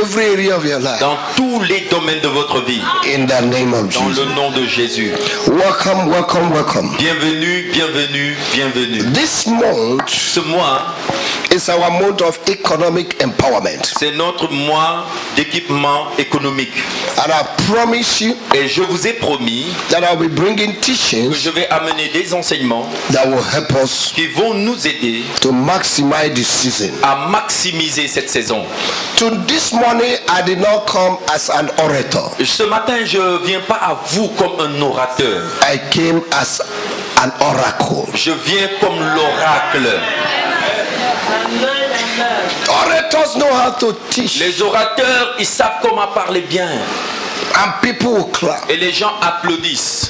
every area of your life. Dans tous les domaines de votre vie. In the name of Dans Jesus. le nom de Jésus. Welcome, welcome, welcome. Bienvenue, bienvenue, bienvenue. This month Ce mois, is our month of economic empowerment. c'est notre mois d'équipement économique. And I promise you Et je vous ai promis that I'll be bringing que teachings je vais amener des enseignements that will help us qui vont nous aider to maximize this season. à maximiser cette saison. To this morning, I did not come as an orator. Ce matin, je ne viens pas à vous comme un orateur. I came as an oracle. Je viens comme l'oracle. Orators know how to teach, Les orateurs, ils savent comment parler bien. and people will clap. Et les gens applaudissent.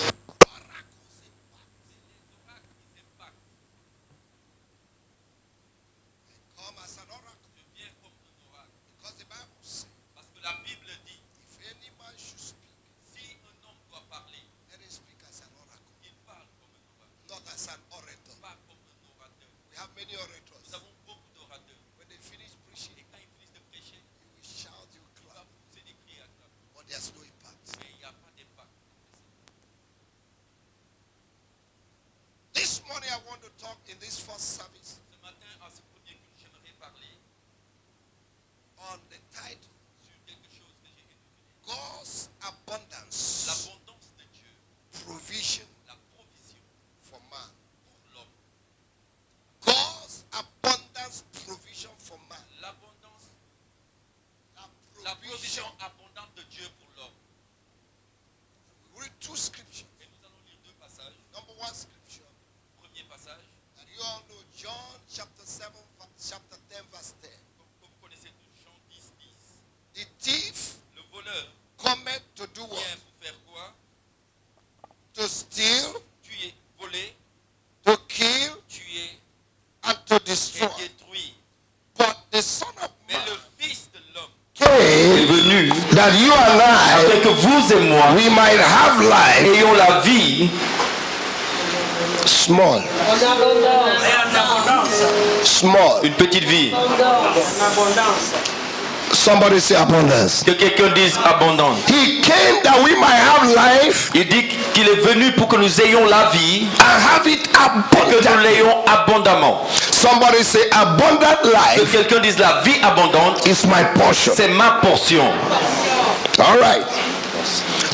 Parce que la Bible dit, si un homme doit parler, il parle comme un oracle, pas comme un orateur. Nous avons beaucoup d'orateurs. Et quand ils finissent de prêcher, ils vont pousser des cris à clap. Mais il n'y a pas d'impact. This morning I want to talk in this first service Ce matin, à ce premier culte, j'aimerais parler on the title sur quelque chose que j'ai intitulé God's Abundance l'abondance de Dieu, Provision la provision for Man. pour l'homme. God's Abundance Provision for Man. L'abondance, La la provision abondante de Dieu pour l'homme. We read two scriptures. Et nous allons lire deux passages. Number one scripture, Premier passage, and you all know John chapter 7, chapter 10, verse 10. comme vous connaissez tous, Jean 10, 10. The thief Le voleur cometh to do vient what? pour faire quoi? To steal, Tuer, voler, to kill, tuer and to et destroy. détruire. But the Son of Mais Man le Fils de l'homme est came venu that you and I, afin que vous et moi we might have life ayons la vie small. Small. une petite vie. Somebody say abundance. Que quelqu'un dise abondante. He came that we might have life Il dit qu'il est venu pour que nous ayons la vie and have it et que nous abundantly. l'ayons abondamment. Somebody say abundant Que life quelqu'un dise la vie abondante, is my portion. c'est ma portion. All right.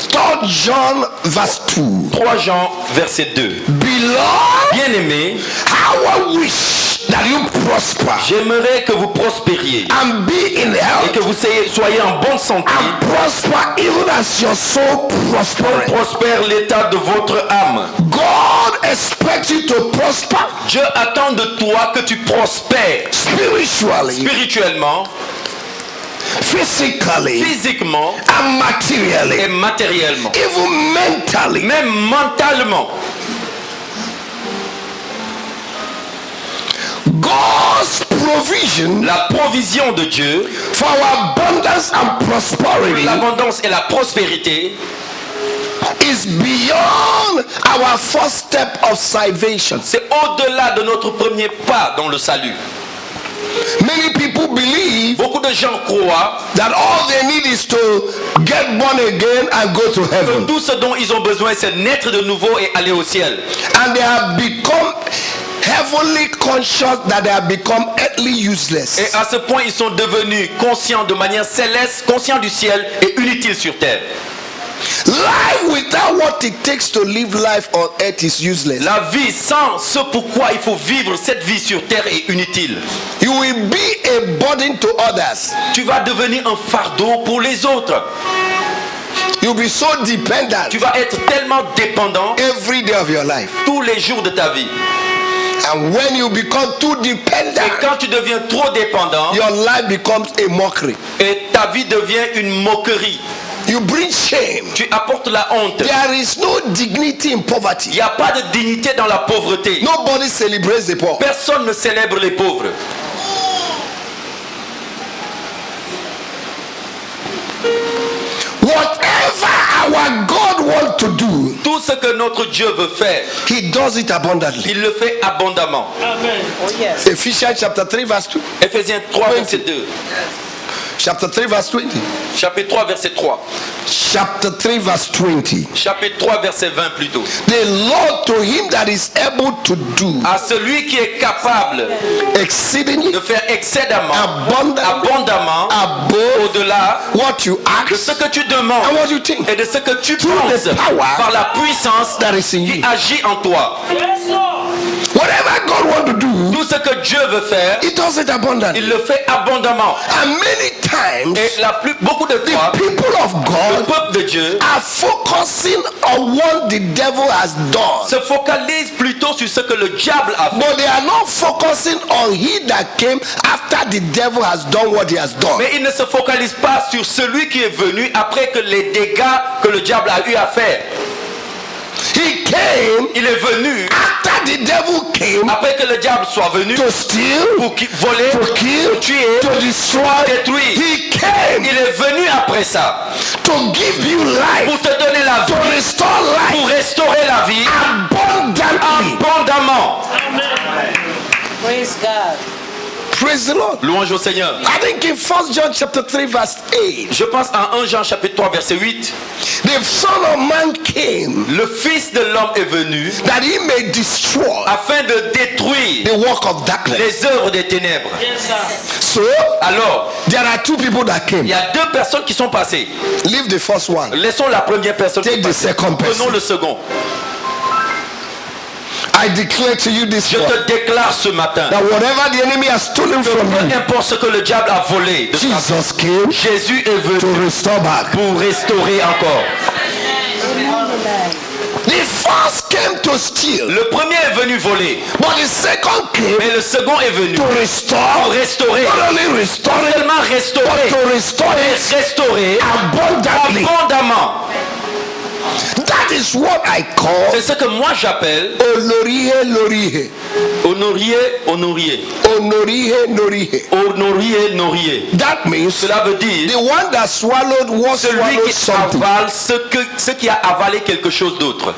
3 John verse 2. 3 Jean verset 2. Beloved, Bien-aimés, how I wish that you prosper j'aimerais que vous prospériez and be in et health que vous soyez en bonne santé. and prosper even as your soul prospers. Prospère l'état de votre âme. God expects you to prosper Dieu attend de toi que tu prospères spiritually, spirituellement, physically, physiquement and materially, et matériellement, even mentally. même mentalement. God's provision La provision de Dieu, for our abundance and prosperity l'abondance et la prospérité is beyond our first step of salvation. c'est au-delà de notre premier pas dans le salut. Many people believe Beaucoup de gens croient that all they need is to get born again and go to que heaven. tout ce dont ils ont besoin, c'est naître de nouveau et aller au ciel. And they have become heavenly conscious that they have become earthly useless. Et à ce point, ils sont devenus conscients de manière céleste, conscients du ciel et inutiles sur terre. Life without what it takes to live life on earth is useless. La vie sans ce pourquoi il faut vivre cette vie sur terre est inutile. You will be a burden to others. Tu vas devenir un fardeau pour les autres. You'll be so dependent Tu vas être tellement dépendant every day of your life. tous les jours de ta vie. And when you become too Et dependent, quand tu deviens trop dépendant, your life becomes a mockery. et ta vie devient une moquerie. You bring shame. Tu apportes la honte. There is no dignity in Il poverty. n'y a pas de dignité dans la pauvreté. Nobody celebrates the poor. Personne ne célèbre les pauvres. Whatever our God wants to do, Tout ce que notre Dieu veut faire, He does it abundantly. il le fait abondamment. Amen. Oh yes. Ephesians chapter 3 verse 2. Éphésiens 3, verset 2. Chapter 3 verse 20. Chapitre 3, verset 3. Chapter 3 verse 20. Chapitre 3, verset 20 plutôt. The Lord to him that is able to do À celui qui est capable exceedingly de faire excédemment, abundantly abondamment, above au-delà what you de ce ask que tu and demandes what you think et de ce que tu Through penses the power par la puissance that is in qui you. agit en toi. Whatever God wants to do, Tout ce que Dieu veut faire, he does it abundantly. il le fait abondamment. And many times Et beaucoup de the fois, people of le God peuple de Dieu are focusing on what the devil has done, se focalise plutôt sur ce que le diable a fait. but they are not focusing on he that came after the devil has done what he has done. Mais il ne se focalise pas sur celui qui est venu après que les dégâts que le diable a eu à faire. He came Il est venu after the devil came après que le diable soit venu to steal, pour voler, to kill, pour tuer, to destroy. détruire. He came Il est venu après ça to give you life, pour te donner la to vie, restore pour life restaurer la vie abundantly. abondamment. Praise God. Praise the Lord. Louange au Seigneur. I think in 1 John chapter 3 verse 8, Je pense à 1 Jean chapitre 3 verset 8. the Son of Man came Le Fils de l'homme est venu that he may destroy afin de détruire the work of darkness. les œuvres des ténèbres. So Alors, there are two people that il came. y a deux personnes qui sont passées. Leave the first one. Laissons la première personne. Take the second person. Prenons le second. I declare to you this Je morning te déclare ce matin, that whatever the enemy has stolen from peu you, importe ce que le diable a volé, de ta vie, Jesus came Jésus est to venu restore back. pour restaurer encore. The first came to steal, Le premier est venu voler, but the second came mais le second est venu to pour restore, restaurer. not only restore Non it, seulement but restaurer, to restore mais it restaurer abundantly. abondamment. That is what I call C'est ce que moi j'appelle Olorihe Lorihe. honorier, honorier, Honorihe Norihe. honorier, honorier. That means Cela veut dire the one that swallowed what celui swallowed qui something. avale ce qui a avalé quelque chose d'autre.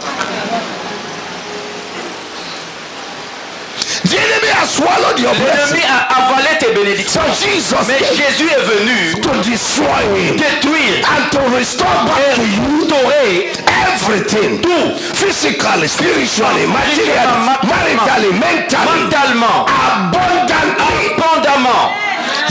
The enemy has swallowed your blessing. L'ennemi a avalé tes bénédictions. So Jesus Mais came Jésus est venu to destroy me détruire and to restore back to you restaurer everything. tout, Physically, spiritually, materially, maritally, mentally, mentalement, abundantly. abondamment.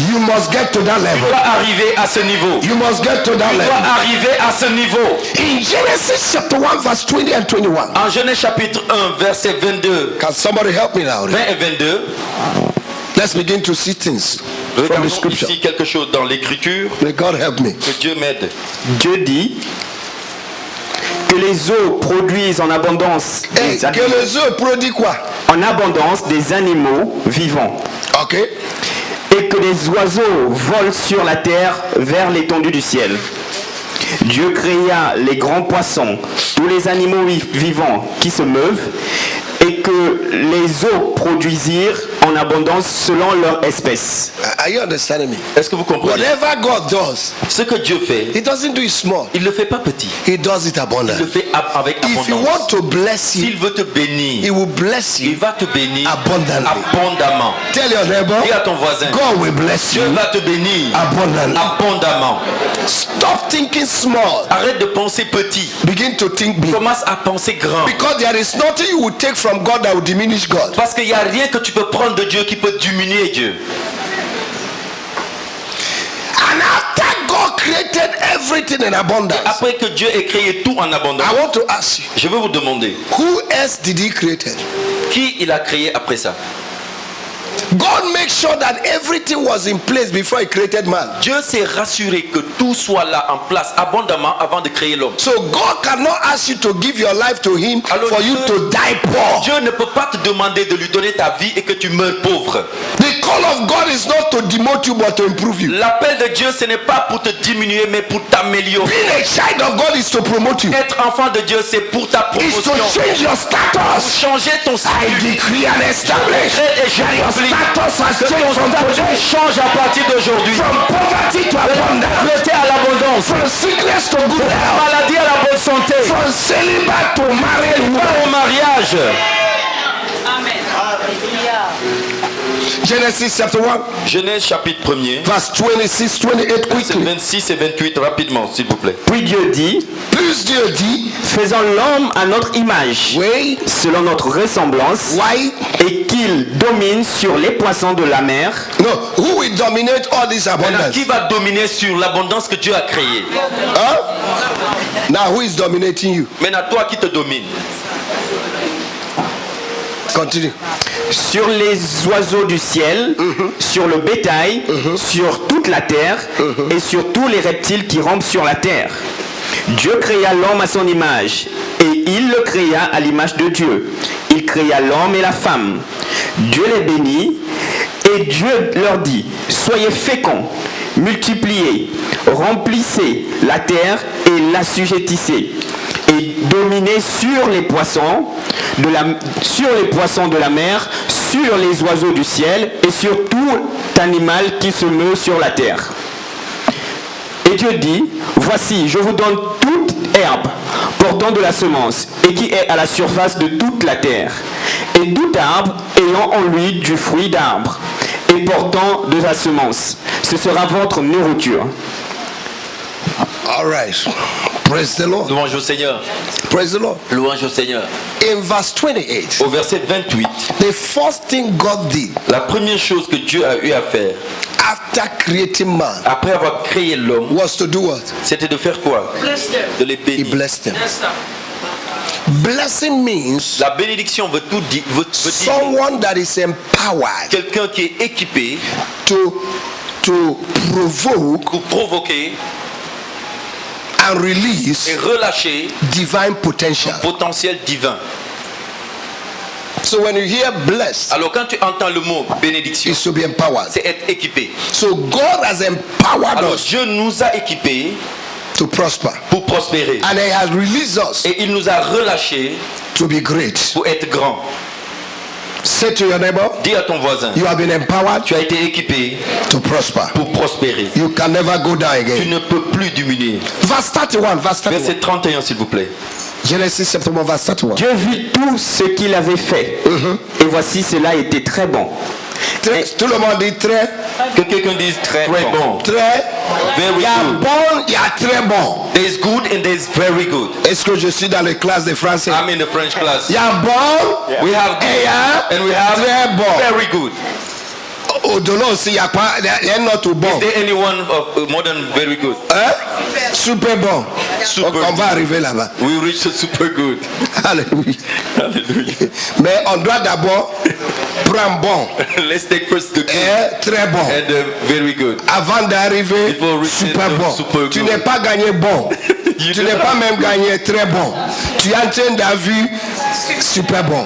You must get to that Tu level. dois arriver à ce niveau. You must get to that Tu dois level. arriver à ce niveau. In Genesis chapter 1 verse 20 and 21. En Genèse chapitre 1, verset 22, Can somebody help me now? 20 et 22, Let's begin to see things from the regardons scripture. ici quelque chose dans l'écriture. May God help me. Que Dieu m'aide. Dieu dit que les eaux produisent en abondance Hey, des que les œufs produisent quoi? en abondance des animaux vivants Ok. et que les oiseaux volent sur la terre vers l'étendue du ciel. Dieu créa les grands poissons, tous les animaux vivants qui se meuvent et que les eaux produisirent en abondance selon leur espèce. Are you understanding me? Est-ce que vous comprenez? Whatever God does, Ce que Dieu fait, He doesn't do it small. il ne le fait pas petit. He does it Il le abundantly. fait avec If He abondance. wants to bless you, S'il veut te He bénir, will bless il you va te bénir abundantly. abondamment. Tell your neighbor, Dis à ton voisin, God will bless Dieu you va te bénir abundantly. abondamment. Stop thinking small. Arrête de penser petit. Begin to think big. Commence à penser grand. Because there is nothing you will take from God that will diminish God. Parce qu'il n'y a rien que tu peux prendre de Dieu qui peut diminuer Dieu. And after God created everything in abundance, Après que Dieu ait créé tout en abondance, I want to ask you, je veux vous demander, who else did He create? qui il a créé après ça? God makes sure that everything was in place before He created man. Dieu s'est rassuré que tout soit là en place abondamment avant de créer l'homme. So God cannot ask you to give your life to Him Alors for you to die poor. Dieu ne peut pas te demander de lui donner ta vie et que tu meurs pauvre. The call of God is not to demote you but to improve you. L'appel de Dieu, ce n'est pas pour te diminuer, mais pour t'améliorer. Being a child of God is to promote you. Être enfant de Dieu, c'est pour ta It's to promotion. change your Pour status. changer ton I statut. decree and establish Et je that your t'oublie status has que ton changed from statut today. change à partir d'aujourd'hui. From poverty to abundance. Pauvreté à l'abondance. From sickness to good health. Maladie à la bonne santé. From celibacy to married Pas woman. au mariage. Amen. Hallelujah. Genesis chapter 1, Genèse chapitre 1er, verse 26, 28 versets quickly. 26 et 28 rapidement, s'il vous plaît. Puis Dieu dit, Plus Dieu dit, faisons l'homme à notre image, oui, selon notre ressemblance, why? et qu'il domine sur les poissons de la mer, No, who will dominate all this Maintenant, abundance? qui va dominer sur l'abondance que Dieu a créée? Huh? Now, who is dominating you? Maintenant, toi qui te domine. Continue. sur les oiseaux du ciel, sur le bétail, sur toute la terre et sur tous les reptiles qui rampent sur la terre. Dieu créa l'homme à son image et il le créa à l'image de Dieu. Il créa l'homme et la femme. Dieu les bénit et Dieu leur dit, soyez féconds, multipliez, remplissez la terre et l'assujettissez. Et dominez sur les poissons de la mer, sur les oiseaux du ciel et sur tout animal qui se meut sur la terre. Et Dieu dit, voici, je vous donne toute herbe portant de la semence et qui est à la surface de toute la terre, et tout arbre ayant en lui du fruit d'arbre et portant de la semence. Ce sera votre nourriture. All right. Praise the Lord. Louange au Seigneur. Praise the Lord. Louange au Seigneur. In verse 28, Au verset 28, the first thing God did la première chose que Dieu a eu à faire, after creating man après avoir créé l'homme, was to do what? c'était de faire quoi? Bless them. De les He bénir. blessed them. Bless them. Blessing means La bénédiction veut tout dire. Veut dire someone that is empowered quelqu'un qui est équipé to provoke pour provoquer and release et relâcher divine potential. potentiel divin. So when you hear blessed, Alors quand tu entends le mot bénédiction, it's to be empowered. c'est être équipé. So God has empowered Alors us Dieu nous a équipés to prosper, pour prospérer. and He has released us Et il nous a relâchés to be great. pour être grands. Say to your neighbor, Dis à ton voisin, you have been empowered tu as été équipé to prosper. pour prospérer. You can never go down Tu again. ne peux plus diminuer. Verse 31, verse 31. Verset 31 s'il vous plaît. Genesis chapter 1, verse 31. Dieu vit tout ce qu'il avait fait, et voici cela était très bon. Tout le monde dit très, Que quelqu'un dise très bon. très. Very Il y a good. bon, il y a très bon. There is good and there is very good. Est-ce que je suis dans les classes de français? I'm in the French class. Il y a bon, We have et il y a and we have très bon. very good. Au-delà aussi, il y a pas, il y a un autre bon. Is there anyone of more than very good? Hein? Super bon. Super On va arriver là-bas. We reach the super good. Alléluia. Hallelujah. Mais on doit d'abord prendre bon Let's take first the good et très bon and the very good. avant d'arriver Il faut reach super the bon. super Tu good. n'es pas gagné bon. You Tu do n'es not- pas même gagné très bon. Tu es en train d'avoir super bon.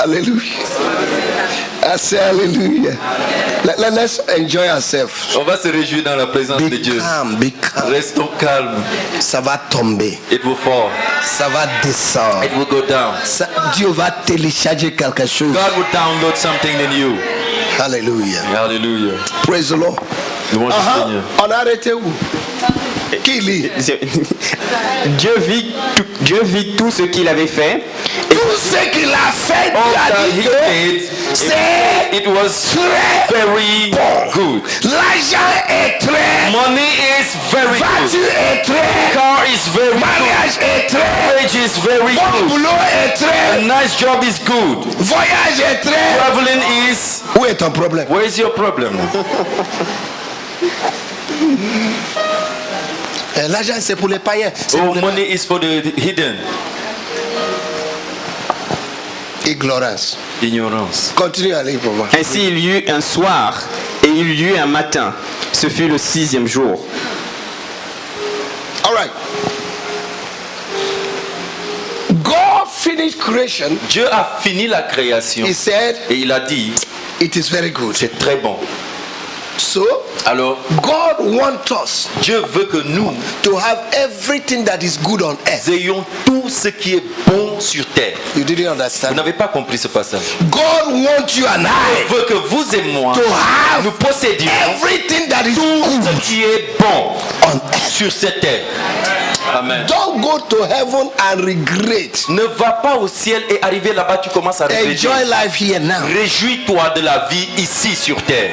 Alléluia. I say hallelujah. Let's enjoy ourselves. On va se réjouir dans la présence de Be Dieu. calm, be calm. Restons calmes. Ça va tomber. It will fall. Ça va descendre. It will go down. Dieu va télécharger quelque chose. God will download something in you. Hallelujah. Hallelujah. Praise the Lord. Louange au Seigneur. On a arrêté où? Qui lit? Dieu vit tout ce qu'il avait fait, Tout ce qu'il a fait, All Dieu a that dit he que did, c'est it was très very good. l'argent est très, Money is very good. voiture est très, Car is very good. mariage est très, Marriage is very bon good. boulot est A très, nice job is good. voyage est très. Traveling is. Où est ton problème? Where is your problem? L'argent c'est pour les païens. C'est Oh, pour les money is for the hidden. ignorance. Ignorance. Continue à lire pour moi. ainsi il y eut un soir et il y eut un matin. Ce fut le 6e jour. All right. God finished creation. Dieu a fini la création He said et il a dit it is very good. c'est très bon. So Alors, God wants us Dieu veut que nous to have everything that is good on earth. ayons tout ce qui est bon sur terre. You didn't Vous understand? n'avez pas compris ce passage. God wants you and I Il veut que vous et moi, to have nous possédions everything that is tout good ce qui est bon on earth. sur cette terre. Amen. Don't go to heaven and regret. Ne va pas au ciel et arriver là-bas, tu commences à regretter. Enjoy life here now. Réjouis-toi de la vie ici sur terre.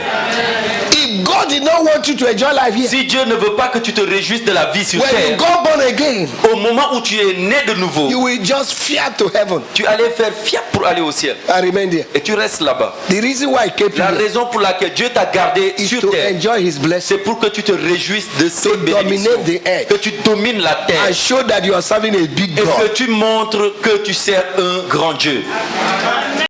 If God did not want you to enjoy life here, Si Dieu ne veut pas que tu te réjouisses de la vie sur when you terre, got born again, au moment où tu es né de nouveau, you will just fear to heaven tu allais faire fiat pour aller au ciel. and remain there. Et tu restes là-bas. The reason why he kept you La there raison pour laquelle Dieu t'a gardé is sur to terre, enjoy his blessing, c'est pour que tu te réjouisses de ses to bénédictions, dominate the earth, que tu domines la terre and show that you are serving a big et que God. tu montres que tu sers un grand Dieu.